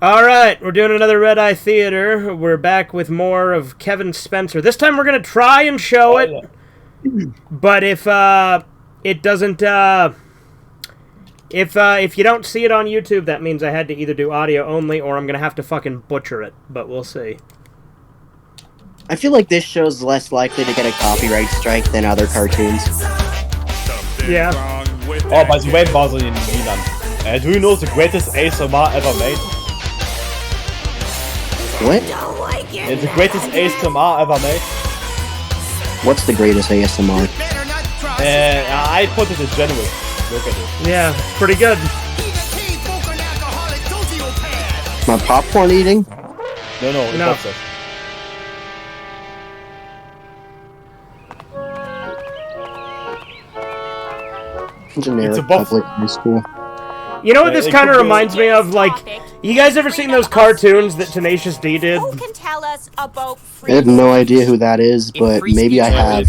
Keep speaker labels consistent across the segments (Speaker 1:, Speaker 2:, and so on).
Speaker 1: Alright, we're doing another Redeye Theater. We're back with more of Kevin Spencer. This time we're going to try and show it. But if it doesn't... If you don't see it on YouTube, that means I had to either do audio only or I'm going to have to fucking butcher it. But we'll see.
Speaker 2: I feel like this show's less likely to get a copyright strike than other cartoons.
Speaker 1: Yeah.
Speaker 3: Oh, by the way, Basil in Milan. Do you know the greatest ASMR ever made?
Speaker 2: What?
Speaker 3: It's the greatest ASMR ever made.
Speaker 2: What's the greatest ASMR?
Speaker 3: I put it in general. Look at it.
Speaker 1: Yeah, pretty good.
Speaker 2: My popcorn eating?
Speaker 3: No. That's it.
Speaker 2: Generic
Speaker 3: It's a buff.
Speaker 2: public high school.
Speaker 1: You know what this kind of reminds me of? Like, you guys ever seen those cartoons that Tenacious D did?
Speaker 4: Who can tell us about
Speaker 2: I have no idea who that is, but maybe I have.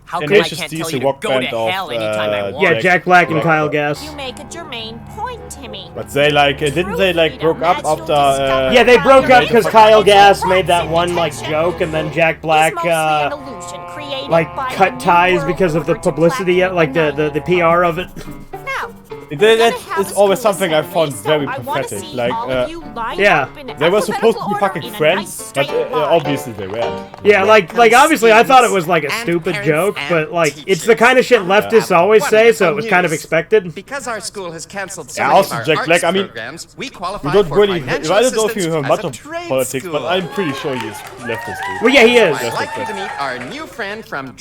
Speaker 4: How come I
Speaker 3: Tenacious
Speaker 4: can't
Speaker 3: D
Speaker 4: tell
Speaker 3: is
Speaker 4: you
Speaker 3: a
Speaker 4: to
Speaker 3: rock
Speaker 4: go to
Speaker 3: band of,
Speaker 4: hell anytime I want?
Speaker 1: Yeah, Jack Black and Kyle Gass.
Speaker 4: You make a germane point to me.
Speaker 3: But they didn't they broke up after?
Speaker 1: Yeah, they broke up because Kyle Gass made that one joke, and then Jack Black cut ties because of the publicity, the PR of it.
Speaker 3: It's always something I found very pathetic.
Speaker 1: Yeah,
Speaker 3: they were supposed to be fucking friends, but obviously they weren't.
Speaker 1: Yeah, obviously I thought it was a stupid joke, but it's the kind of shit leftists always say, so it was kind of expected.
Speaker 5: Because our school has cancelled so
Speaker 3: Yeah,
Speaker 5: many
Speaker 3: also
Speaker 5: of our
Speaker 3: Jack Black,
Speaker 5: arts
Speaker 3: I mean,
Speaker 5: programs, we qualify
Speaker 3: you don't
Speaker 5: for
Speaker 3: really.
Speaker 5: financial
Speaker 3: I don't know if you
Speaker 5: assistance
Speaker 3: hear much
Speaker 5: as a
Speaker 3: of
Speaker 5: trade
Speaker 3: politics,
Speaker 5: school.
Speaker 3: but I'm pretty sure he's leftist. Dude.
Speaker 1: Well, yeah, he is.
Speaker 5: I'd like you to meet our new friend from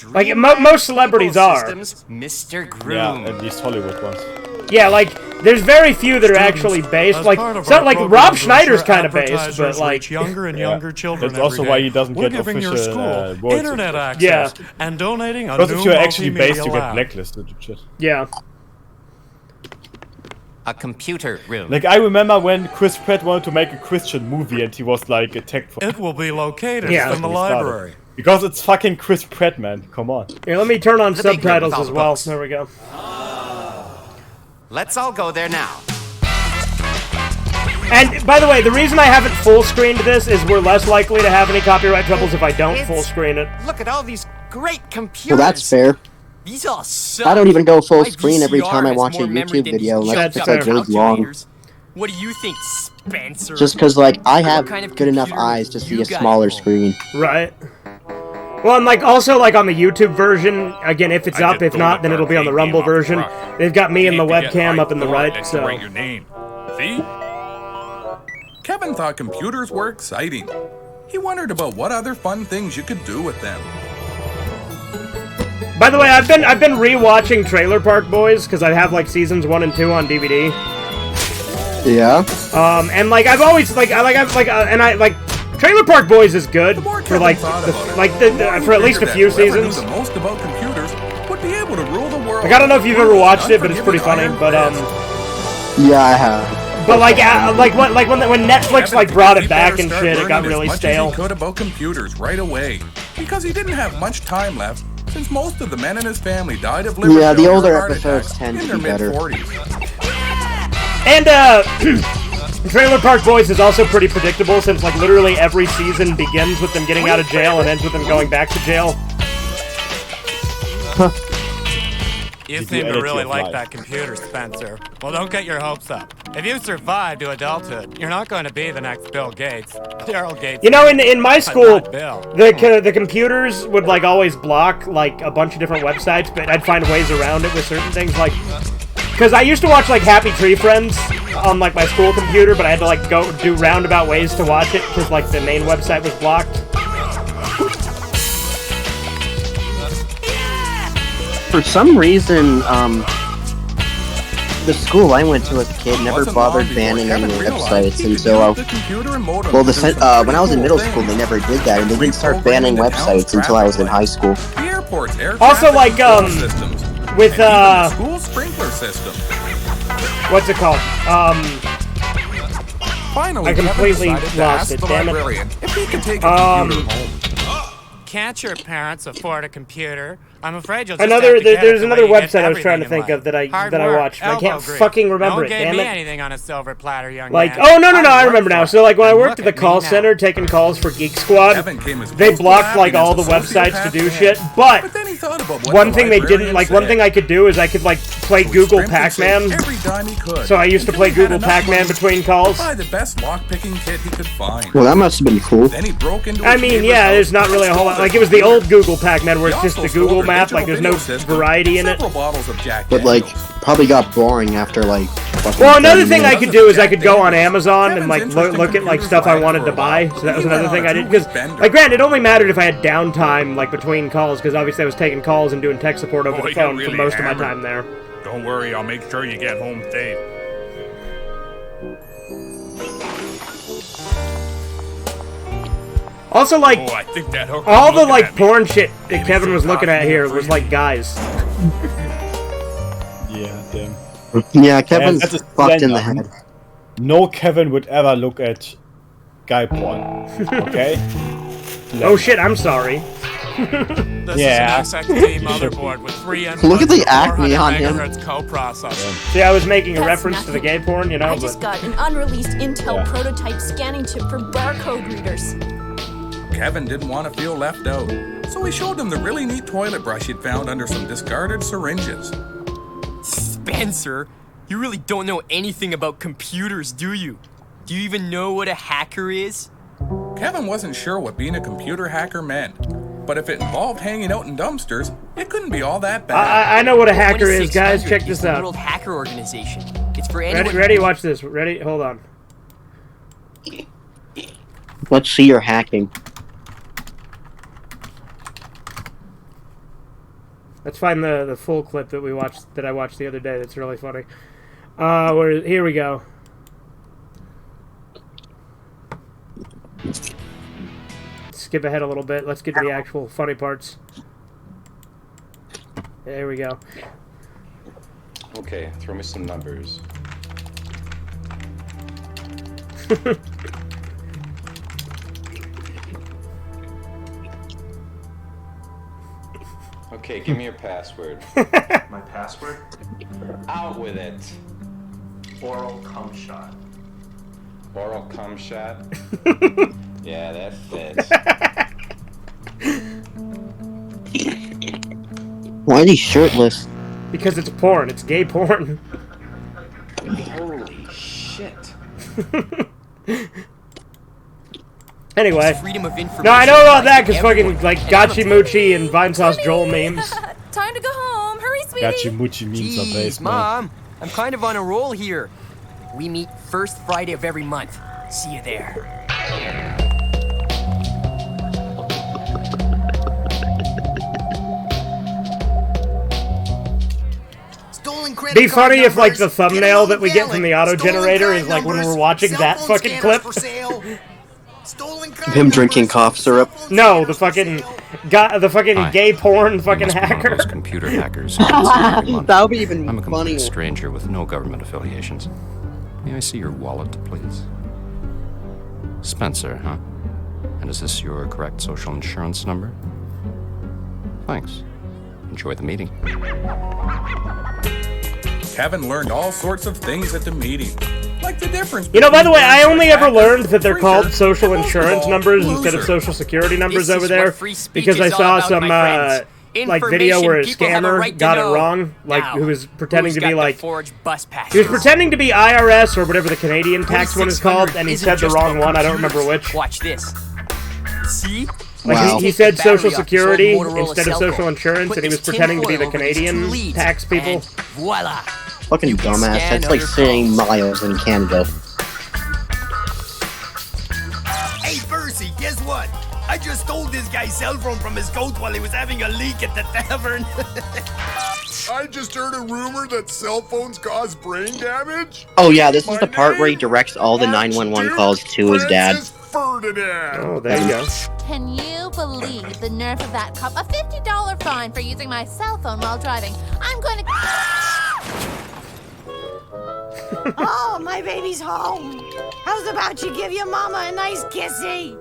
Speaker 1: most celebrities are.
Speaker 5: Systems, Mr. Groom.
Speaker 3: Yeah, at least Hollywood ones.
Speaker 1: Yeah, there's very few that are actually based. It's not like Rob Schneider's kind of based, but
Speaker 6: younger and younger children.
Speaker 3: That's also why he doesn't
Speaker 6: We're
Speaker 3: get
Speaker 6: giving
Speaker 3: official
Speaker 6: your school internet access
Speaker 1: Yeah.
Speaker 6: and donating a
Speaker 3: because
Speaker 6: new
Speaker 3: if you're actually based,
Speaker 6: multimedia
Speaker 3: you get
Speaker 6: lab.
Speaker 3: blacklisted and shit.
Speaker 1: yeah.
Speaker 5: A computer room.
Speaker 3: I remember when Chris Pratt wanted to make a Christian movie and he was attacked for
Speaker 6: It will be located
Speaker 1: Yeah.
Speaker 6: in the library.
Speaker 3: because it's fucking Chris Pratt, man. Come on.
Speaker 1: Here, let me turn on
Speaker 5: The big room
Speaker 1: subtitles
Speaker 5: with all
Speaker 1: as
Speaker 5: the
Speaker 1: well.
Speaker 5: books.
Speaker 1: There we go.
Speaker 5: Let's all go there now.
Speaker 1: And, by the way, the reason I haven't full-screened this is we're less likely to have any copyright troubles if I don't full-screen it.
Speaker 5: Look at all these great computers.
Speaker 2: Well, that's fair.
Speaker 5: These all suck.
Speaker 2: I don't even go full
Speaker 5: My
Speaker 2: screen every
Speaker 5: VCR
Speaker 2: time I
Speaker 5: has
Speaker 2: watch a
Speaker 5: more memory
Speaker 2: YouTube
Speaker 5: than
Speaker 2: video,
Speaker 5: these
Speaker 2: unless
Speaker 1: That's
Speaker 2: it's
Speaker 1: fair.
Speaker 2: really long.
Speaker 5: calculators. What do you think, Spencer?
Speaker 2: Just because, I have
Speaker 5: kind of
Speaker 2: good enough
Speaker 5: computer
Speaker 2: eyes to see
Speaker 5: you
Speaker 2: a
Speaker 5: got
Speaker 2: smaller
Speaker 5: at home?
Speaker 2: screen.
Speaker 1: Right. Well, and also on the YouTube version, again, if it's up, if not, then it'll be on the Rumble version. They've got me and the webcam up in the right, so...
Speaker 7: Write your name. See? Kevin thought computers were exciting. He wondered about what other fun things you could do with them.
Speaker 1: By the way, I've been rewatching Trailer Park Boys, because I have, seasons 1 and 2 on DVD.
Speaker 2: Yeah?
Speaker 1: And, I've always, Trailer Park Boys is good
Speaker 7: The more
Speaker 1: for,
Speaker 7: Kevin thought about it,
Speaker 1: for at least a few
Speaker 7: whoever knew
Speaker 1: seasons.
Speaker 7: the most about computers would be able to rule the world.
Speaker 1: I don't know if you've ever watched it, but it's pretty funny, but,
Speaker 2: Yeah, I have.
Speaker 1: But when Netflix brought it back and shit, it got really stale.
Speaker 7: He could about computers right away because he didn't have much time left since most of the men in his family died of liver
Speaker 2: Yeah, the
Speaker 7: failure
Speaker 2: older
Speaker 7: or heart
Speaker 2: episodes
Speaker 7: attacks
Speaker 2: tend
Speaker 7: in
Speaker 2: to be
Speaker 7: their
Speaker 2: better.
Speaker 7: mid-40s.
Speaker 1: And Trailer Park Boys is also pretty predictable since literally every season begins with them getting out of jail and ends with them going back to jail.
Speaker 6: You
Speaker 3: Did
Speaker 6: seem
Speaker 3: you
Speaker 6: to
Speaker 3: edit
Speaker 6: really
Speaker 3: your
Speaker 6: like
Speaker 3: life?
Speaker 6: that computer, Spencer. Well, don't get your hopes up. If you survive to adulthood, you're not going to be the next Bill Gates. Daryl Gates.
Speaker 1: You know, in my school,
Speaker 6: Not Bill.
Speaker 1: the computers would always block a bunch of different websites, but I'd find ways around it with certain things because I used to watch Happy Tree Friends on my school computer, but I had to go do roundabout ways to watch it because the main website was blocked.
Speaker 2: For some reason, the school I went to as a kid never
Speaker 7: Wasn't
Speaker 2: bothered
Speaker 7: long before
Speaker 2: banning
Speaker 7: Kevin
Speaker 2: any
Speaker 7: realized
Speaker 2: websites
Speaker 7: he could
Speaker 2: until
Speaker 7: use the computer and modem
Speaker 2: when
Speaker 7: to
Speaker 2: I was in middle
Speaker 7: simple
Speaker 2: school, they
Speaker 7: things.
Speaker 2: never did that, and they didn't start banning websites until I was in high school.
Speaker 7: The airport's air
Speaker 1: Also,
Speaker 7: traffic control systems,
Speaker 1: with,
Speaker 7: and even the school sprinkler system.
Speaker 1: What's it called?
Speaker 7: Finally,
Speaker 1: I
Speaker 7: Kevin
Speaker 1: completely
Speaker 7: decided to
Speaker 1: lost
Speaker 7: ask
Speaker 1: it,
Speaker 7: the
Speaker 1: damn it.
Speaker 7: librarian if he could take a computer home.
Speaker 6: can't your parents afford a computer, I'm afraid you'll just
Speaker 1: Another
Speaker 6: have to get
Speaker 1: there's
Speaker 6: it the
Speaker 1: another
Speaker 6: way you get
Speaker 1: website I was trying to
Speaker 6: everything
Speaker 1: think
Speaker 6: in
Speaker 1: of that I
Speaker 6: life.
Speaker 1: that I
Speaker 6: Hard
Speaker 1: watched.
Speaker 6: work,
Speaker 1: But I can't
Speaker 6: elbow grease.
Speaker 1: fucking remember
Speaker 6: No
Speaker 1: it.
Speaker 6: one gave
Speaker 1: Damn
Speaker 6: me
Speaker 1: it.
Speaker 6: anything on a silver platter, young
Speaker 1: Like,
Speaker 6: man.
Speaker 1: oh no, I
Speaker 6: Hard
Speaker 1: remember
Speaker 6: work
Speaker 1: now.
Speaker 6: for
Speaker 1: So like when I
Speaker 6: it.
Speaker 1: worked at the
Speaker 6: Look
Speaker 1: call
Speaker 6: me now.
Speaker 1: center taking calls for Geek Squad,
Speaker 7: Kevin came as
Speaker 1: they
Speaker 7: close to
Speaker 1: blocked like
Speaker 7: laughing
Speaker 1: all
Speaker 7: as
Speaker 1: the
Speaker 7: a
Speaker 1: websites to do
Speaker 7: sociopath
Speaker 1: shit.
Speaker 7: can.
Speaker 1: But
Speaker 7: then he thought about what
Speaker 1: one
Speaker 7: the
Speaker 1: thing they didn't
Speaker 7: librarian
Speaker 1: like. One
Speaker 7: said.
Speaker 1: thing I could do is I could like play
Speaker 7: So he
Speaker 1: Google
Speaker 7: scrimped and saved
Speaker 1: Pac-Man.
Speaker 7: every dime he could,
Speaker 1: So I used to
Speaker 7: until
Speaker 1: play
Speaker 7: he had
Speaker 1: Google
Speaker 7: enough
Speaker 1: Pac-Man
Speaker 7: money
Speaker 1: between
Speaker 7: to
Speaker 1: calls.
Speaker 7: buy the best lock-picking kit he could find.
Speaker 2: Well, that must have been cool.
Speaker 7: Then he broke into
Speaker 1: I
Speaker 7: his
Speaker 1: mean,
Speaker 7: neighbor's
Speaker 1: yeah,
Speaker 7: house
Speaker 1: there's not really a whole lot. Like it was the old Google Pac-Man where
Speaker 7: He
Speaker 1: it's just
Speaker 7: also
Speaker 1: the Google
Speaker 7: stole their
Speaker 1: map. Like there's no
Speaker 7: digital video
Speaker 1: variety in
Speaker 7: system,
Speaker 1: it.
Speaker 7: several bottles of Jack
Speaker 2: But like,
Speaker 7: Daniels.
Speaker 2: probably got boring after like. fucking
Speaker 1: Well, another
Speaker 2: 30
Speaker 1: thing I
Speaker 2: minutes.
Speaker 1: could do is I could go on Amazon and
Speaker 7: Kevin's
Speaker 1: like
Speaker 7: interest in
Speaker 1: look at like
Speaker 7: computers
Speaker 1: stuff I
Speaker 7: lagged
Speaker 1: wanted
Speaker 7: for
Speaker 1: to
Speaker 7: a while.
Speaker 1: buy. So that was
Speaker 7: He went
Speaker 1: another
Speaker 7: on
Speaker 1: thing
Speaker 7: a
Speaker 1: I did because,
Speaker 7: 2-week bender.
Speaker 1: like, granted, it only mattered if I had downtime like between calls because obviously I was taking calls and doing tech support over
Speaker 8: Boy,
Speaker 1: the phone
Speaker 8: you're
Speaker 1: for
Speaker 8: really
Speaker 1: most of my
Speaker 8: hammered.
Speaker 1: time there.
Speaker 8: Don't worry, I'll make sure you get home safe.
Speaker 1: Also, like,
Speaker 8: Oh, I think that hook
Speaker 1: all
Speaker 8: was
Speaker 1: the
Speaker 8: looking
Speaker 1: like
Speaker 8: at me.
Speaker 1: porn shit that
Speaker 8: Maybe
Speaker 1: Kevin
Speaker 8: some
Speaker 1: was looking at
Speaker 8: coffee
Speaker 1: here
Speaker 8: for
Speaker 1: was
Speaker 8: you.
Speaker 1: like guys.
Speaker 3: Yeah, damn.
Speaker 2: Yeah, Kevin's
Speaker 3: that is
Speaker 2: fucked in the
Speaker 3: random.
Speaker 2: head.
Speaker 3: No Kevin would ever look at guy porn. Okay?
Speaker 1: Oh shit, I'm sorry.
Speaker 6: This
Speaker 3: Yeah.
Speaker 6: is an XXD motherboard with 3 inputs
Speaker 2: Look at the
Speaker 6: and
Speaker 2: acne
Speaker 6: 400
Speaker 2: on him.
Speaker 6: megahertz co-processor.
Speaker 1: See, I was making a
Speaker 9: That's
Speaker 1: reference to the
Speaker 9: nothing.
Speaker 1: gay porn, you know,
Speaker 9: I
Speaker 1: but
Speaker 9: just got an unreleased Intel
Speaker 3: Yeah.
Speaker 9: prototype scanning chip for barcode readers.
Speaker 7: Kevin didn't want to feel left out, so he showed him the really neat toilet brush he'd found under some discarded syringes.
Speaker 5: Spencer, you really don't know anything about computers, do you? Do you even know what a hacker is?
Speaker 7: Kevin wasn't sure what being a computer hacker meant, but if it involved hanging out in dumpsters, it couldn't be all that bad.
Speaker 1: I know what a hacker is, guys.
Speaker 5: 1600
Speaker 1: Check
Speaker 5: is
Speaker 1: this
Speaker 5: the
Speaker 1: out.
Speaker 5: World Hacker Organization. It's for anyone.
Speaker 1: Ready? Watch this. Ready? Hold on.
Speaker 2: Let's see your hacking.
Speaker 1: Let's find the full clip that I watched the other day. That's really funny. Here we go. Skip ahead a little bit. Let's get to the actual funny parts. There we go.
Speaker 10: Okay, throw me some numbers. Okay, give me your password.
Speaker 11: My password?
Speaker 10: Out with it.
Speaker 11: Oral cum shot.
Speaker 10: Oral cum shot? Yeah, that fits.
Speaker 2: Why is he shirtless?
Speaker 1: Because it's porn. It's gay porn.
Speaker 10: Holy shit.
Speaker 1: Anyway.
Speaker 5: Freedom of information.
Speaker 1: No, I know about that because
Speaker 5: Everyone.
Speaker 1: fucking like
Speaker 5: And I'm a-
Speaker 1: Gachi Moochie and Vine Sauce Joel memes.
Speaker 9: Time to go home. Hurry, sweetie.
Speaker 3: Gachi Muchi means are
Speaker 5: Jeez,
Speaker 3: based, man.
Speaker 5: Mom, I'm kind of on a roll here. We meet first Friday of every month. See you there.
Speaker 1: Be funny if like the thumbnail that we get from the auto generator is like when we're watching that fucking clip.
Speaker 2: Him drinking cough syrup.
Speaker 1: No, the fucking gay porn fucking hacker.
Speaker 12: Those computer hackers. That
Speaker 2: That would be even
Speaker 12: I'm a complete
Speaker 2: funnier.
Speaker 12: stranger with no government affiliations. May I see your wallet, please? Spencer, huh? And is this your correct social insurance number? Thanks. Enjoy the meeting.
Speaker 7: Kevin learned all sorts of things at the meeting, like the difference.
Speaker 1: You know, by the way, I only ever
Speaker 7: hacker,
Speaker 1: learned that they're called
Speaker 7: printer,
Speaker 1: social
Speaker 7: and most of
Speaker 1: insurance
Speaker 7: all,
Speaker 1: numbers instead of
Speaker 7: loser.
Speaker 1: social security numbers
Speaker 5: This
Speaker 1: over
Speaker 5: is
Speaker 1: there
Speaker 5: what free speech
Speaker 1: because I
Speaker 5: is all
Speaker 1: saw
Speaker 5: about,
Speaker 1: some
Speaker 5: my friends.
Speaker 1: like video where a
Speaker 5: Information people have a
Speaker 1: scammer
Speaker 5: right to
Speaker 1: got it
Speaker 5: know.
Speaker 1: wrong, like
Speaker 5: Now,
Speaker 1: who was pretending
Speaker 5: who's
Speaker 1: to
Speaker 5: got
Speaker 1: be
Speaker 5: the
Speaker 1: like
Speaker 5: forged bus passes?
Speaker 1: he was pretending to be IRS or whatever the Canadian tax one is called, and he
Speaker 5: 4600
Speaker 1: said the
Speaker 5: isn't
Speaker 1: wrong
Speaker 5: just
Speaker 1: one. I don't
Speaker 5: about
Speaker 1: remember
Speaker 5: computers.
Speaker 1: which.
Speaker 5: Watch this. See?
Speaker 1: Like
Speaker 2: Wow.
Speaker 1: he said
Speaker 5: Take the
Speaker 1: social
Speaker 5: battery off
Speaker 1: security
Speaker 5: this old Motorola
Speaker 1: instead of
Speaker 5: cell
Speaker 1: social
Speaker 5: phone.
Speaker 1: insurance,
Speaker 5: Put
Speaker 1: and he was
Speaker 5: this tin
Speaker 1: pretending to be
Speaker 5: foil
Speaker 1: the
Speaker 5: over these two
Speaker 1: Canadian
Speaker 5: leads,
Speaker 1: tax people.
Speaker 5: and voila.
Speaker 2: Fucking
Speaker 5: You can
Speaker 2: dumbass.
Speaker 5: scan
Speaker 2: That's
Speaker 5: all
Speaker 2: like
Speaker 5: your
Speaker 2: saying
Speaker 5: calls.
Speaker 2: Miles in Canada.
Speaker 13: Hey, Percy, guess what? I just stole this guy's cell phone from his coat while he was having a leak at the tavern.
Speaker 14: I just heard a rumor that cell phones cause brain damage.
Speaker 2: Oh yeah, this is the part where he directs all the 911 calls to his dad.
Speaker 14: Ferdinand.
Speaker 1: Oh, there you go.
Speaker 9: Can you believe the nerve of that cop? A $50 fine for using my cell phone while driving. I'm going to...
Speaker 4: Oh, my baby's home. How's about you give your mama a nice kissy?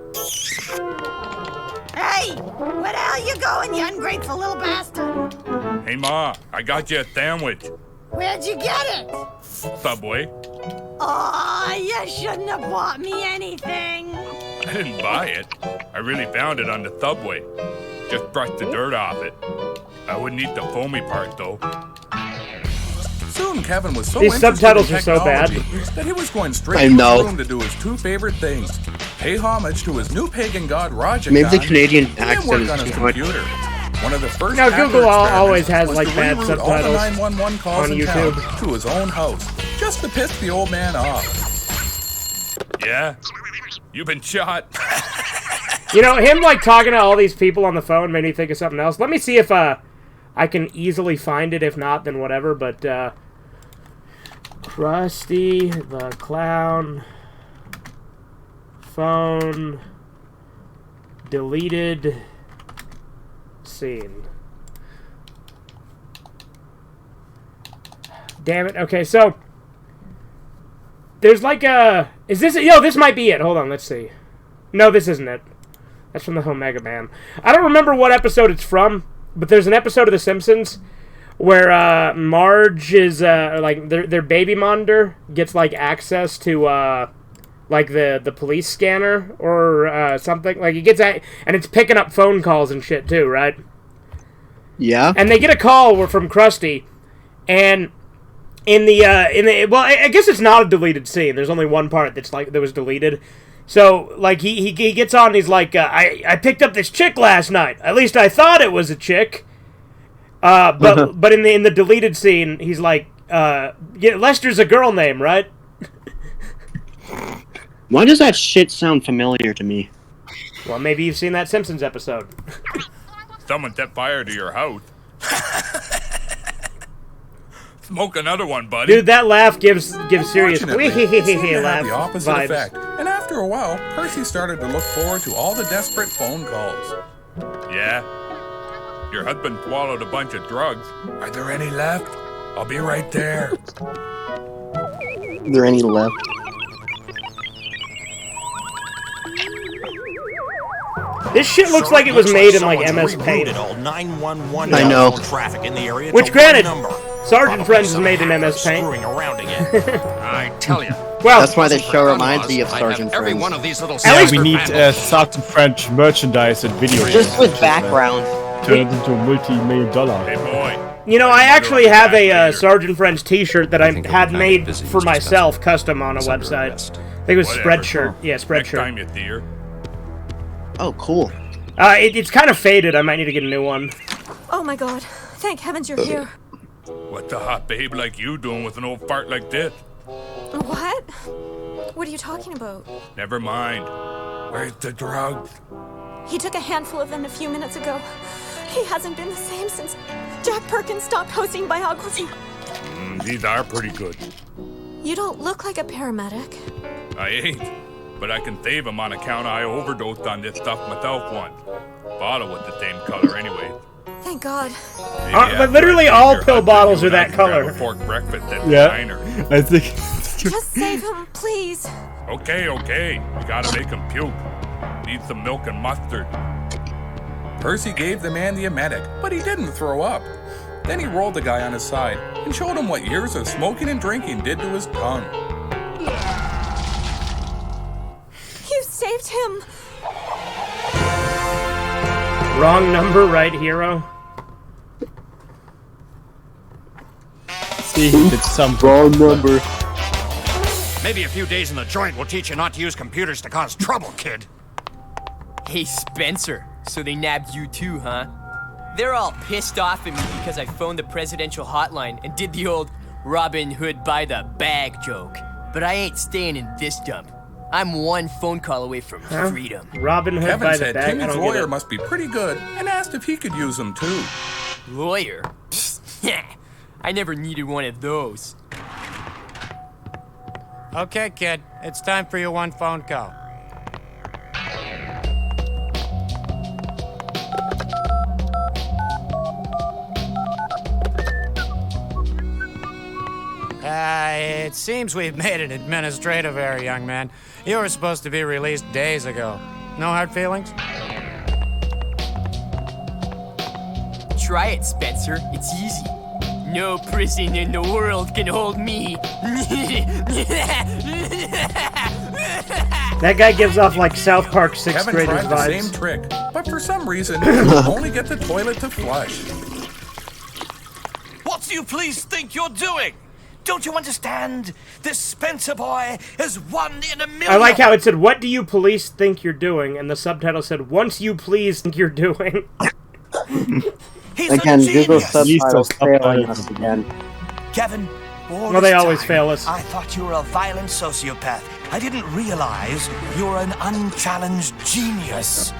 Speaker 4: Hey, where the hell you going, you ungrateful little bastard?
Speaker 8: Hey, Ma, I got you a sandwich.
Speaker 4: Where'd you get it?
Speaker 8: Subway.
Speaker 4: Oh, you shouldn't have bought me anything.
Speaker 8: I didn't buy it. I really found it on the subway. Just brushed the dirt off it. I wouldn't eat the foamy part, though.
Speaker 7: Soon Kevin was so
Speaker 1: These
Speaker 7: interested
Speaker 1: subtitles
Speaker 7: in
Speaker 1: are so bad.
Speaker 7: technology that he was going straight
Speaker 2: I
Speaker 7: to his
Speaker 2: know.
Speaker 7: room to do his two favorite things. Pay homage to his new pagan god Rajagan,
Speaker 2: Maybe the Canadian
Speaker 7: and then
Speaker 2: accent
Speaker 7: work
Speaker 2: is
Speaker 7: on his
Speaker 2: too much.
Speaker 7: computer. One of the first
Speaker 1: Now,
Speaker 7: hacker
Speaker 1: Google always
Speaker 7: experiments
Speaker 1: has,
Speaker 7: was
Speaker 1: like,
Speaker 7: to
Speaker 1: bad
Speaker 7: reroute all the
Speaker 1: subtitles
Speaker 7: 911 calls
Speaker 1: on
Speaker 7: in town
Speaker 1: YouTube.
Speaker 7: to his own house, just to piss the old man off.
Speaker 8: Yeah? You've been shot.
Speaker 1: You know, him, like, talking to all these people on the phone made me think of something else. Let me see if I can easily find it. If not, then whatever. But, Krusty the Clown phone deleted scene. Damn it. Okay, so there's like a... Is this... Yo, this might be it. Hold on, let's see. No, this isn't it. That's from the Omega Man. I don't remember what episode it's from, but there's an episode of The Simpsons where Marge is, like, their baby monitor gets, like, access to, like, the police scanner or something. Like, he gets and it's picking up phone calls and shit, too, right?
Speaker 2: Yeah.
Speaker 1: And they get a call from Krusty, and in the well, I guess it's not a deleted scene. There's only one part that's like that was deleted. So like he gets on and he's like, I picked up this chick last night. At least I thought it was a chick. But in the deleted scene, he's like, yeah, Lester's a girl name, right?
Speaker 2: Why does that shit sound familiar to me?
Speaker 1: Well, maybe you've seen that Simpsons episode.
Speaker 8: Someone set fire to your house. Smoke another one, buddy.
Speaker 1: Dude, that laugh gives serious
Speaker 7: Unfortunately, it seemed to
Speaker 1: laugh
Speaker 7: have the opposite
Speaker 1: vibes.
Speaker 7: effect, and after a while, Percy started to look forward to all the desperate phone calls.
Speaker 8: Yeah? Your husband swallowed a bunch of drugs. Are there any left? I'll be right there.
Speaker 2: Are there any left?
Speaker 1: This shit looks like it was made in like MS Paint.
Speaker 15: All 911
Speaker 2: I know.
Speaker 15: traffic in the area.
Speaker 1: Which,
Speaker 15: to
Speaker 1: granted,
Speaker 15: one number.
Speaker 1: Sergeant Friends is made in MS Paint.
Speaker 15: Screwing around again.
Speaker 12: I tell you.
Speaker 1: Well,
Speaker 2: That's why this show reminds me of
Speaker 12: I have
Speaker 2: Sergeant
Speaker 12: every
Speaker 2: Friends.
Speaker 12: one of these little
Speaker 3: Yeah, we
Speaker 12: sister
Speaker 3: need
Speaker 12: vandals.
Speaker 3: Sergeant French merchandise and video games.
Speaker 2: Just with background.
Speaker 3: Turn it into a multi-million dollar.
Speaker 8: Hey, boy.
Speaker 1: You know, I actually have a Sergeant Friends t-shirt that I
Speaker 12: think
Speaker 1: had
Speaker 12: it'll be
Speaker 1: made
Speaker 12: busy
Speaker 1: for
Speaker 12: just
Speaker 1: myself, custom on a
Speaker 12: It's under
Speaker 1: website.
Speaker 12: arrest.
Speaker 1: I think it was
Speaker 8: Whatever.
Speaker 1: Spreadshirt. Yeah,
Speaker 8: Next
Speaker 1: Spreadshirt.
Speaker 8: time, you dear.
Speaker 2: Oh, cool.
Speaker 1: It's kind of faded. I might need to get a new one.
Speaker 16: Oh my god. Thank heavens you're here.
Speaker 8: What's a hot babe like you doing with an old fart like this?
Speaker 16: What? What are you talking about?
Speaker 8: Never mind. Where's the drugs?
Speaker 16: He took a handful of them a few minutes ago. He hasn't been the same since Jack Perkins stopped posting biography.
Speaker 8: These are pretty good.
Speaker 16: You don't look like a paramedic.
Speaker 8: I ain't. But I can save them on account I overdosed on this stuff myself once. Bottle was the same color anyway.
Speaker 16: Thank God.
Speaker 8: Maybe
Speaker 1: But
Speaker 8: after
Speaker 1: literally
Speaker 8: I
Speaker 1: all
Speaker 8: feed your
Speaker 1: pill
Speaker 8: husband,
Speaker 1: bottles
Speaker 8: you
Speaker 1: are
Speaker 8: and I
Speaker 1: that
Speaker 8: can grab
Speaker 1: color.
Speaker 8: a pork breakfast at the
Speaker 3: Yeah,
Speaker 8: diner.
Speaker 3: I think.
Speaker 16: Just save him, please.
Speaker 8: Okay. You gotta make him puke. Need some milk and mustard.
Speaker 7: Percy gave the man the emetic, but he didn't throw up. Then he rolled the guy on his side and showed him what years of smoking and drinking did to his tongue.
Speaker 16: You saved him.
Speaker 1: Wrong number, right, hero?
Speaker 3: See, it's some
Speaker 2: wrong number.
Speaker 12: Maybe a few days in the joint will teach you not to use computers to cause trouble, kid.
Speaker 5: Hey, Spencer. So they nabbed you too, huh? They're all pissed off at me because I phoned the presidential hotline and did the old Robin Hood by the bag joke. But I ain't staying in this dump. I'm one phone call away from freedom.
Speaker 1: Robin Hood
Speaker 7: Kevin
Speaker 1: by the
Speaker 7: said
Speaker 1: bag? I
Speaker 7: Timmy's
Speaker 1: don't get
Speaker 7: lawyer
Speaker 1: it.
Speaker 7: must be pretty good and asked if he could use them too.
Speaker 5: Lawyer? I never needed one of those.
Speaker 6: Okay, kid. It's time for your one phone call. It seems we've made an administrative error, young man. You were supposed to be released days ago. No hard feelings?
Speaker 5: Try it, Spencer. It's easy. No prison in the world can hold me.
Speaker 1: That guy gives off like South Park 6th
Speaker 7: Kevin
Speaker 1: graders
Speaker 7: tried the
Speaker 1: vibes.
Speaker 7: same trick, but for some reason, he could only get the toilet to flush.
Speaker 15: What do you please think you're doing? Don't you understand? This Spencer boy is one in a million.
Speaker 1: I like how it said, "What do you police think you're doing?" and the subtitle said, "Once you please think you're doing."
Speaker 2: Again, Google subtitles failing us again.
Speaker 15: Kevin, all
Speaker 1: Well, they
Speaker 15: this
Speaker 1: always
Speaker 15: time,
Speaker 1: fail us.
Speaker 15: I thought you were a violent sociopath. I didn't realize you were an unchallenged genius.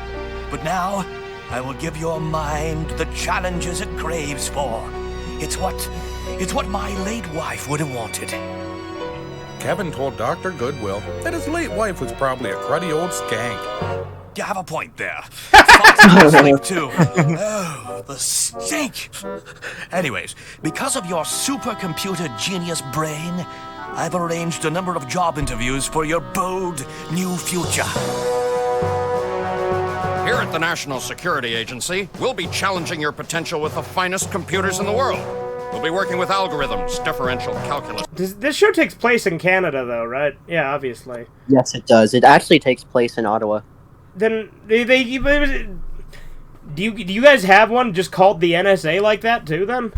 Speaker 15: But now, I will give your mind the challenges it craves for. It's what my late wife would have wanted.
Speaker 7: Kevin told Dr. Goodwill that his late wife was probably a cruddy old skank.
Speaker 15: You have a point there. Stink too. Oh, the stink. Anyways, because of your supercomputer genius brain, I've arranged a number of job interviews for your bold new future.
Speaker 12: Here at the National Security Agency, we'll be challenging your potential with the finest computers in the world. We'll be working with algorithms, differential calculus.
Speaker 1: This show takes place in Canada, though, right? Yeah, obviously.
Speaker 2: Yes, it does. It actually takes place in Ottawa.
Speaker 1: Then do you guys have one just called the NSA like that too? Then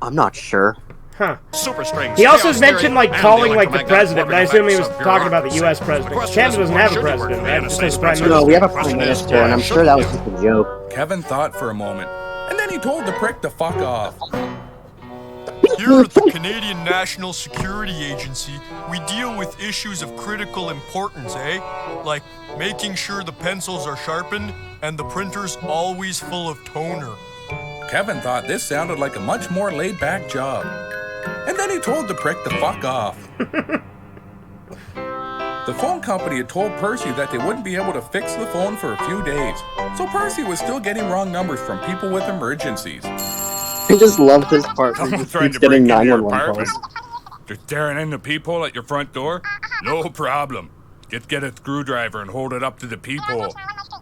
Speaker 2: I'm not sure.
Speaker 1: Huh.
Speaker 12: Superstrings.
Speaker 1: He also mentioned like calling like the president, but I assume he was talking about the U.S. president. Canada doesn't have a president, right? Just has a prime minister.
Speaker 2: No, we have a prime minister, and I'm sure that was just a joke.
Speaker 7: Kevin thought for a moment, and then he told the prick to fuck off.
Speaker 17: Here at the Canadian National Security Agency, we deal with issues of critical importance, eh? Like making sure the pencils are sharpened and the printer's always full of toner.
Speaker 7: Kevin thought this sounded like a much more laid-back job. And then he told the prick to fuck off. The phone company had told Percy that they wouldn't be able to fix the phone for a few days. So Percy was still getting wrong numbers from people with emergencies.
Speaker 2: I just love this part where he
Speaker 8: Someone trying
Speaker 2: keeps
Speaker 8: to break
Speaker 2: getting
Speaker 8: into your
Speaker 2: 911
Speaker 8: apartment?
Speaker 2: calls.
Speaker 8: Just staring in the peephole at your front door? No problem. Just get a screwdriver and hold it up to the peephole.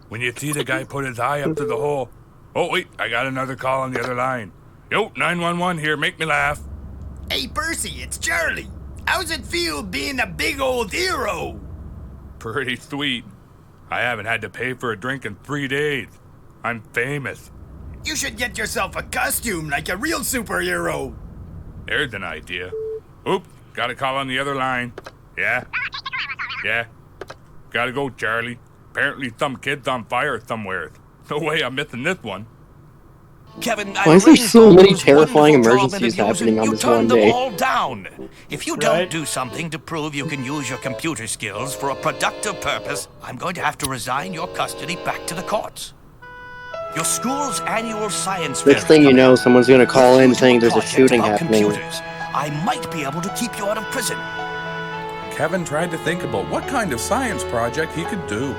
Speaker 8: When you see the guy put his eye up to the hole... Oh, wait, I got another call on the other line. Yo, 911 here, make me laugh.
Speaker 13: Hey, Percy, it's Charlie. How's it feel being a big old hero?
Speaker 8: Pretty sweet. I haven't had to pay for a drink in 3 days. I'm famous.
Speaker 13: You should get yourself a costume like a real superhero.
Speaker 8: There's an idea. Oops, got a call on the other line. Yeah? Yeah? Gotta go, Charlie. Apparently some kid's on fire somewhere. No way I'm missing this one.
Speaker 15: Kevin,
Speaker 2: Why is there so many terrifying emergencies happening on this one
Speaker 15: them
Speaker 2: day?
Speaker 15: all down. If you don't do something to prove you can use your computer skills for a productive purpose, I'm going to have to resign your custody back to the courts. Your school's annual science fair.
Speaker 2: Next thing you know, someone's gonna call in saying there's a shooting happening.
Speaker 15: I might be able to keep you out of prison.
Speaker 7: Kevin tried to think about what kind of science project he could do.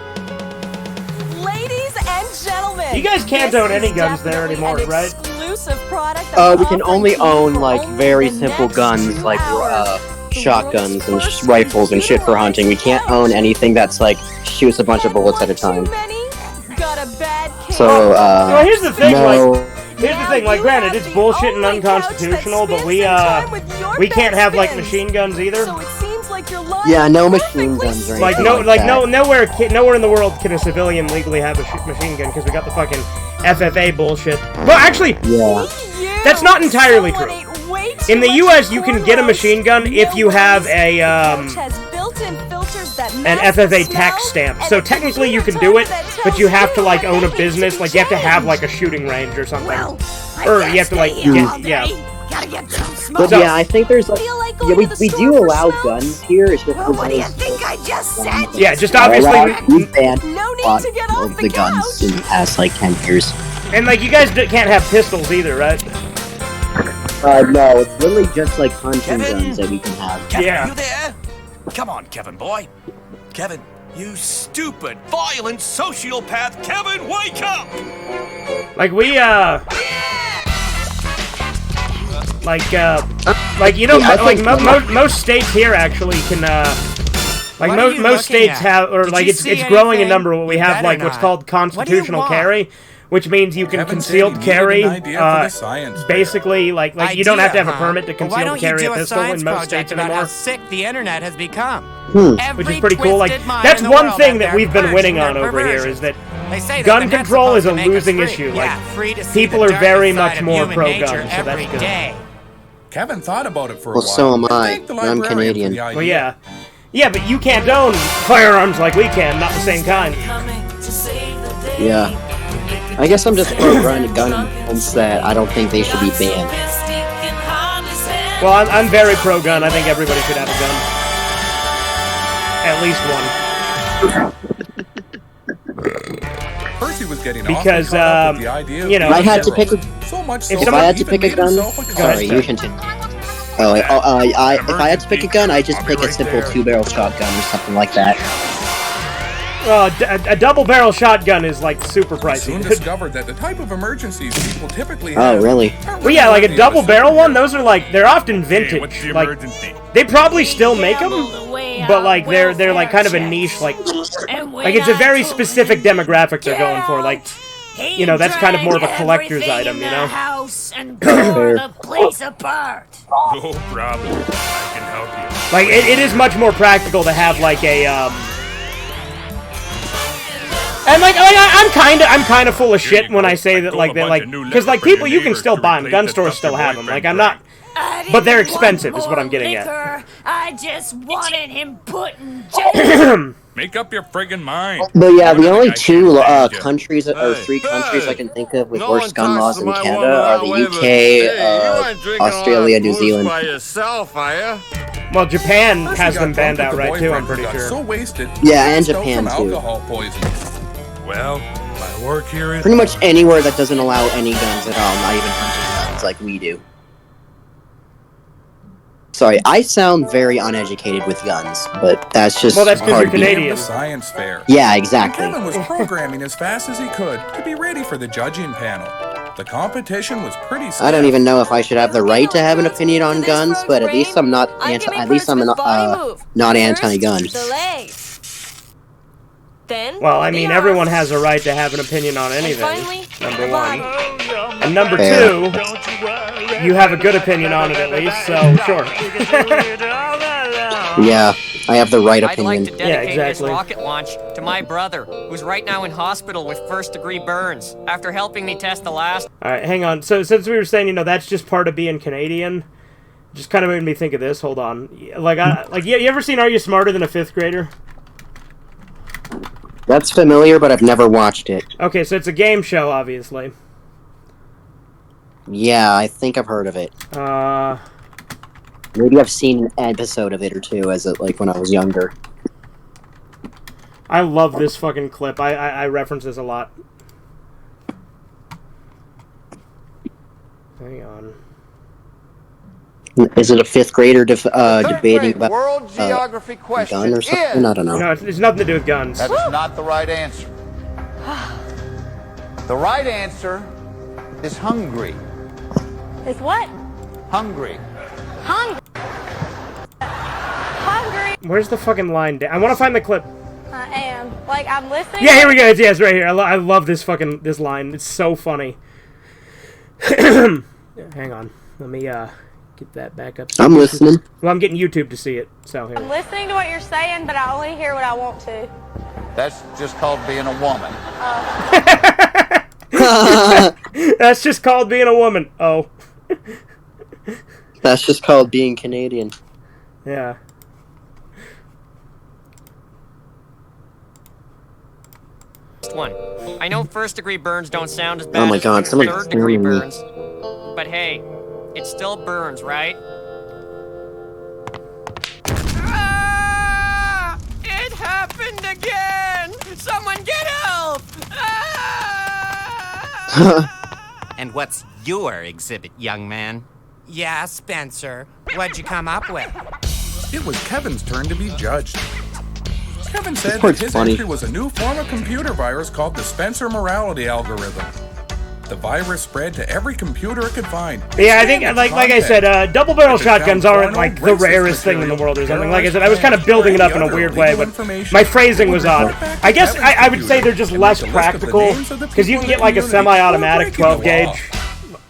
Speaker 4: Ladies and gentlemen,
Speaker 1: You guys can't
Speaker 4: this
Speaker 1: own any
Speaker 4: is
Speaker 1: guns there
Speaker 4: definitely
Speaker 1: anymore,
Speaker 4: an
Speaker 1: right?
Speaker 4: Exclusive product that
Speaker 2: We can only own like very simple guns, like shotguns and rifles and shit for hunting. We can't own anything that's like shoots a bunch of bullets at a time.
Speaker 4: got a bad case.
Speaker 2: So
Speaker 1: Well, here's the thing,
Speaker 2: no.
Speaker 1: Here's the thing, like, granted, it's bullshit and unconstitutional, but we can't have, like, machine guns either.
Speaker 2: Yeah, no machine guns or
Speaker 1: Like,
Speaker 2: anything that.
Speaker 1: nowhere in the world can a civilian legally have a machine gun, because we got the fucking FFA bullshit. Well, actually,
Speaker 2: yeah.
Speaker 1: That's not entirely true. In the U.S., you can get a machine gun if you have a, an FFA tax stamp. So technically you can do it, but you have to, like, own a business. Like, you have to have, like, a shooting range or something. Or you have to, like, yeah.
Speaker 2: But yeah, I think there's like, yeah, we do allow guns here. It's just
Speaker 4: what do you think I just said?
Speaker 1: Yeah, just obviously
Speaker 2: we banned a lot of the guns in the past like 10 years.
Speaker 1: And like you guys can't have pistols either, right?
Speaker 2: No, it's literally just like hunting guns that we can have.
Speaker 15: Kevin,
Speaker 1: Yeah.
Speaker 15: you there? Come on, Kevin boy. Kevin, you stupid, violent sociopath. Kevin, wake up!
Speaker 1: Like we like you know, like most states here actually can like most states have, or like it's growing in number. What we have like what's called constitutional carry, which means you can
Speaker 7: Kevin said
Speaker 1: concealed
Speaker 7: he needed
Speaker 1: carry.
Speaker 7: an idea for the science fair.
Speaker 1: Basically, like you don't have to have a
Speaker 6: Idea,
Speaker 1: permit to
Speaker 6: huh? Well, why
Speaker 1: concealed
Speaker 6: don't you
Speaker 1: carry
Speaker 6: do
Speaker 1: a
Speaker 6: a
Speaker 1: pistol
Speaker 6: science
Speaker 1: in most
Speaker 6: project
Speaker 1: states
Speaker 6: about
Speaker 1: anymore.
Speaker 6: how sick the internet has become?
Speaker 1: Which is pretty cool. Like that's one thing that we've been winning on over here is that
Speaker 6: They say that
Speaker 1: gun
Speaker 6: the net's
Speaker 1: control is a
Speaker 6: supposed to make us
Speaker 1: losing
Speaker 6: free.
Speaker 1: issue.
Speaker 6: Yeah,
Speaker 1: Like
Speaker 6: free to see
Speaker 1: people
Speaker 6: the
Speaker 1: are very
Speaker 6: darkest side
Speaker 1: much
Speaker 6: of
Speaker 1: more
Speaker 6: human
Speaker 1: pro
Speaker 6: nature
Speaker 1: gun, so
Speaker 6: every
Speaker 1: that's good.
Speaker 6: day.
Speaker 7: Kevin thought about it for a
Speaker 2: Well,
Speaker 7: while.
Speaker 2: so am
Speaker 7: and
Speaker 2: I.
Speaker 7: thanked the
Speaker 2: I'm
Speaker 7: librarian
Speaker 2: Canadian.
Speaker 7: for the idea.
Speaker 1: Well, yeah. Yeah, but you can't own firearms like we can, not the same kind.
Speaker 2: Yeah. I guess I'm just pro-gun in the sense that I don't think they should be banned.
Speaker 1: Well, I'm very pro-gun. I think everybody should have a gun. At least one.
Speaker 7: Percy was getting
Speaker 1: Because,
Speaker 7: awfully caught up with the idea of
Speaker 1: you know,
Speaker 2: If I had to pick a,
Speaker 7: so much so
Speaker 2: if
Speaker 7: that
Speaker 2: I had
Speaker 7: he
Speaker 2: to pick
Speaker 7: even
Speaker 2: a
Speaker 7: made
Speaker 2: gun,
Speaker 7: himself a gun.
Speaker 2: sorry, you continue. If I had to pick a gun, I just pick a simple 2-barrel shotgun or something like that.
Speaker 1: A double-barrel shotgun is like super
Speaker 7: Soon
Speaker 1: pricey.
Speaker 7: discovered that the type of emergencies people typically
Speaker 2: Oh,
Speaker 7: have.
Speaker 2: really?
Speaker 1: Well, yeah, like a double-barrel one. Those are like they're often vintage.
Speaker 8: What's the
Speaker 1: Like
Speaker 8: emergency?
Speaker 1: they probably still make them, but like they're like kind of a niche. Like it's a very specific demographic they're going for. Like you know, that's kind of more of a collector's item. You know.
Speaker 4: House and tore the place apart.
Speaker 8: No problem. I can help you.
Speaker 1: Like it is much more practical to have like a and like I'm kind of full of shit when I say that like because like people you can still buy them, gun stores still have them. Like I'm not, but they're expensive is what I'm getting at.
Speaker 4: I just wanted him put in jail.
Speaker 8: Make up your friggin' mind.
Speaker 2: But yeah, the only two countries or three countries I can think of with worse gun laws than Canada are the UK, Australia, New Zealand.
Speaker 12: By yourself, are ya?
Speaker 1: Well, Japan
Speaker 7: Percy
Speaker 1: has
Speaker 7: got
Speaker 1: them
Speaker 7: drunk
Speaker 1: banned
Speaker 7: with the
Speaker 1: outright too. I'm
Speaker 7: boyfriend
Speaker 1: pretty
Speaker 7: who got
Speaker 1: sure.
Speaker 7: So wasted,
Speaker 2: Yeah,
Speaker 7: he
Speaker 2: and
Speaker 7: passed out
Speaker 2: Japan,
Speaker 7: from
Speaker 2: too.
Speaker 7: alcohol poisoning.
Speaker 8: Well, my work here is
Speaker 2: Pretty much anywhere that doesn't allow any guns at all, not even hunting guns like we do. Sorry, I sound very uneducated with guns, but that's just
Speaker 1: Well, that's 'cause
Speaker 2: hard
Speaker 1: you're
Speaker 2: to be-
Speaker 1: Canadian.
Speaker 7: The science fair.
Speaker 2: Yeah, exactly.
Speaker 7: Kevin was programming as fast as he could to be ready for the judging panel. The competition was pretty stiff.
Speaker 2: I don't even know if I should have the right to have an opinion on guns, but at least I'm not not anti-gun.
Speaker 16: The legs. Then.
Speaker 1: Well, I mean, everyone has a right to have an opinion on anything.
Speaker 16: finally,
Speaker 1: Number
Speaker 16: the
Speaker 1: one,
Speaker 16: body.
Speaker 1: and number
Speaker 2: Fair.
Speaker 1: two, you have a good opinion on it at least. So sure.
Speaker 2: Yeah, I have the right
Speaker 5: I'd like
Speaker 2: opinion.
Speaker 5: to dedicate this
Speaker 1: exactly.
Speaker 5: rocket launch to my brother, who's right now in hospital with first-degree burns after helping me test the last.
Speaker 1: All right, hang on. So since we were saying, you know, that's just part of being Canadian, just kind of made me think of this. Hold on. Like, you ever seen Are You Smarter Than a Fifth Grader?
Speaker 2: That's familiar, but I've never watched it.
Speaker 1: Okay, so it's a game show, obviously.
Speaker 2: Yeah, I think I've heard of it. Maybe I've seen an episode of it or two as it like when I was younger.
Speaker 1: I love this fucking clip. I reference this a lot. Hang on.
Speaker 2: Is it a fifth grader debating about
Speaker 18: World geography question
Speaker 2: gun or something?
Speaker 18: is...
Speaker 2: I don't know.
Speaker 1: No, it's nothing to do with guns.
Speaker 18: That is not the right answer. The right answer is hungry.
Speaker 16: Is what?
Speaker 18: Hungry.
Speaker 16: Hungry. Hungry.
Speaker 1: Where's the fucking line? I want to find the clip.
Speaker 16: I am. Like, I'm listening.
Speaker 1: Yeah, here we go. It's right here. I love this this line. It's so funny. Hang on. Let me get that back up.
Speaker 2: I'm listening.
Speaker 1: Well, I'm getting YouTube to see it. So here.
Speaker 16: I'm listening to what you're saying, but I only hear what I want to.
Speaker 18: That's just called being a woman.
Speaker 1: That's just called being a woman. Oh.
Speaker 2: That's just called being Canadian.
Speaker 1: Yeah.
Speaker 5: One. I know first-degree burns don't sound as bad
Speaker 2: Oh my God,
Speaker 5: as
Speaker 2: somebody's
Speaker 5: third-degree
Speaker 2: filming me.
Speaker 5: burns, but hey, it still burns, right? Ah! It happened again! Someone get help! Ah!
Speaker 6: And what's your exhibit, young man? Yeah, Spencer. What'd you come up with?
Speaker 7: It was Kevin's turn to be judged. Kevin said that
Speaker 2: part's
Speaker 7: his
Speaker 2: funny.
Speaker 7: entry was a new form of computer virus called the Spencer morality algorithm. The virus spread to every computer it could find.
Speaker 1: Yeah, I think, like I said, double barrel shotguns aren't like the rarest thing in the world or something. Like I said, I was kind of building it up in a weird way, but my phrasing was odd. I guess I would say they're just less practical, because you can get like a semi-automatic 12 gauge.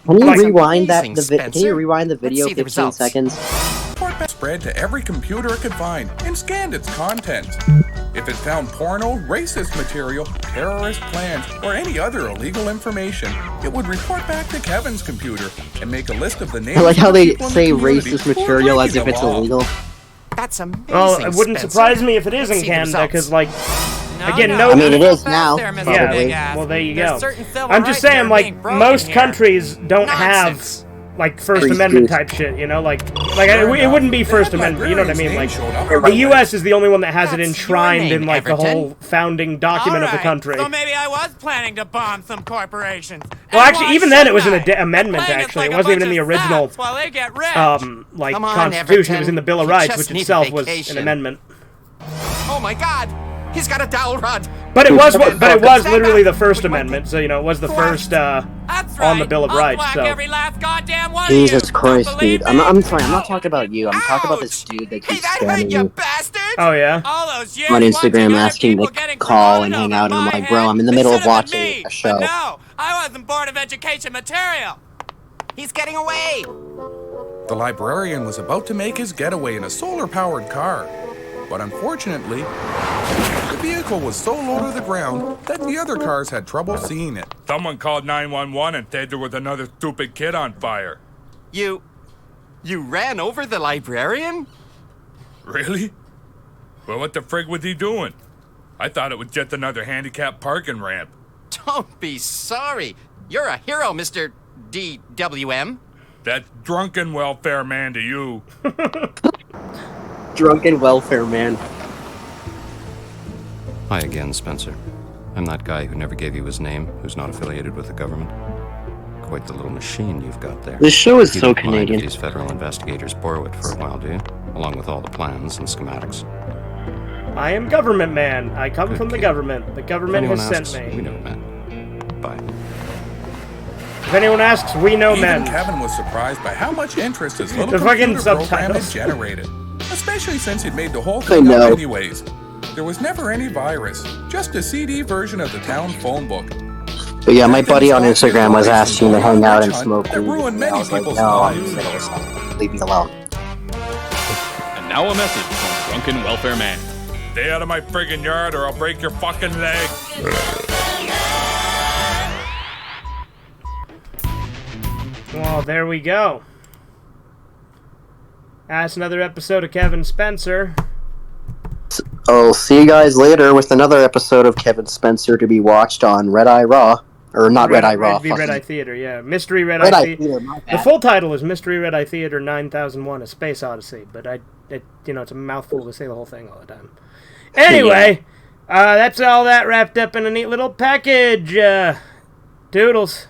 Speaker 2: Can you rewind that? Can you rewind the video 15 seconds?
Speaker 7: Spread to every computer it could find and scanned its contents. If it found porno, racist material, terrorist plans, or any other illegal information, it would report back to Kevin's computer and make a list of the names.
Speaker 2: I like how
Speaker 7: of the
Speaker 2: they
Speaker 7: people in
Speaker 2: say
Speaker 7: the community
Speaker 2: racist
Speaker 7: who are
Speaker 2: material as
Speaker 7: breaking
Speaker 2: if it's
Speaker 7: the law.
Speaker 2: illegal.
Speaker 5: That's amazing.
Speaker 1: Well, it wouldn't surprise me if it is in Canada, because, like, again, no.
Speaker 2: I mean, it is now.
Speaker 1: Yeah, well, there you go.
Speaker 5: certain civil
Speaker 1: I'm just
Speaker 5: rights
Speaker 1: saying,
Speaker 5: that are
Speaker 1: like,
Speaker 5: being broken
Speaker 1: most
Speaker 5: here.
Speaker 1: countries don't
Speaker 5: Nonsense.
Speaker 1: have, like, First Amendment type shit, you know? Like it wouldn't be First Amendment, you know what I mean? Like, the U.S. is the only one that has it enshrined in, like, the whole founding document of the country.
Speaker 6: So maybe I was planning to bomb some corporations.
Speaker 1: Well, actually, even then, it was an amendment, actually. It wasn't even in the original,
Speaker 6: While they get rich.
Speaker 1: like,
Speaker 5: Come on,
Speaker 1: Constitution. It was in the Bill of
Speaker 5: You
Speaker 1: Rights,
Speaker 5: just
Speaker 1: which
Speaker 5: need
Speaker 1: itself was
Speaker 5: vacation.
Speaker 1: an amendment.
Speaker 5: Oh my God! He's got a dowel rod.
Speaker 1: But it was literally the First Amendment, so, you know, it was the first, on the Bill of Rights, so.
Speaker 6: Every last goddamn one
Speaker 2: Jesus Christ, dude. I'm sorry, I'm not talking about you. I'm talking about this dude that keeps spamming me
Speaker 1: Oh, yeah?
Speaker 2: on Instagram asking to call and hang out, and I'm like, bro, I'm in the middle of watching a show.
Speaker 6: No, I wasn't Board of Education material.
Speaker 5: He's getting away.
Speaker 7: The librarian was about to make his getaway in a solar-powered car, but unfortunately, the vehicle was so low to the ground that the other cars had trouble seeing it.
Speaker 8: Someone called 911 and said there was another stupid kid on fire.
Speaker 5: You ran over the librarian?
Speaker 8: Really? Well, what the frig was he doing? I thought it was just another handicapped parking ramp.
Speaker 5: Don't be sorry. You're a hero, Mr. DWM.
Speaker 8: That's drunken welfare man to you.
Speaker 2: Drunken welfare man.
Speaker 12: Hi again, Spencer. I'm that guy who never gave you his name, who's not affiliated with the government. Quite the little machine you've got there.
Speaker 2: This show is
Speaker 12: You
Speaker 2: so
Speaker 12: don't mind
Speaker 2: Canadian.
Speaker 12: if these federal investigators borrow it for a while, do you? Along with all the plans and schematics.
Speaker 1: I am government man. I come from the government. The government
Speaker 12: Anyone
Speaker 1: has
Speaker 12: asks,
Speaker 1: sent
Speaker 12: we
Speaker 1: me.
Speaker 12: know men. Bye.
Speaker 1: If anyone asks, we know
Speaker 7: Even
Speaker 1: men.
Speaker 7: Kevin was surprised by how much interest his little
Speaker 1: The fucking
Speaker 7: computer program had
Speaker 1: subtitles.
Speaker 7: generated, especially since he'd made the whole
Speaker 2: I
Speaker 7: thing up
Speaker 2: know.
Speaker 7: anyways. There was never any virus, just a CD version of the town phone book.
Speaker 2: But yeah, my buddy on Instagram was asking to hang out and smoke
Speaker 7: That
Speaker 2: weed.
Speaker 7: ruined
Speaker 2: And I
Speaker 7: many
Speaker 2: was like,
Speaker 7: people's
Speaker 2: no, I'm in
Speaker 7: lives.
Speaker 2: the middle of something. Leave me alone.
Speaker 19: And now a message from Drunken Welfare Man.
Speaker 8: Stay out of my friggin' yard or I'll break your fucking leg.
Speaker 1: Well, there we go. That's another episode of Kevin Spencer.
Speaker 2: I'll see you guys later with another episode of Kevin Spencer to be watched on Redeye Raw. Or not Redeye Raw.
Speaker 1: It'd be
Speaker 2: fucking-
Speaker 1: Redeye Theater, yeah. Mystery Redeye
Speaker 2: Redeye
Speaker 1: Theater.
Speaker 2: Theater, my
Speaker 1: The
Speaker 2: bad.
Speaker 1: full title is Mystery Redeye Theater 9001: A Space Odyssey, but it's a mouthful to say the whole thing all the time. Anyway, that's all that wrapped up in a neat little package. Doodles.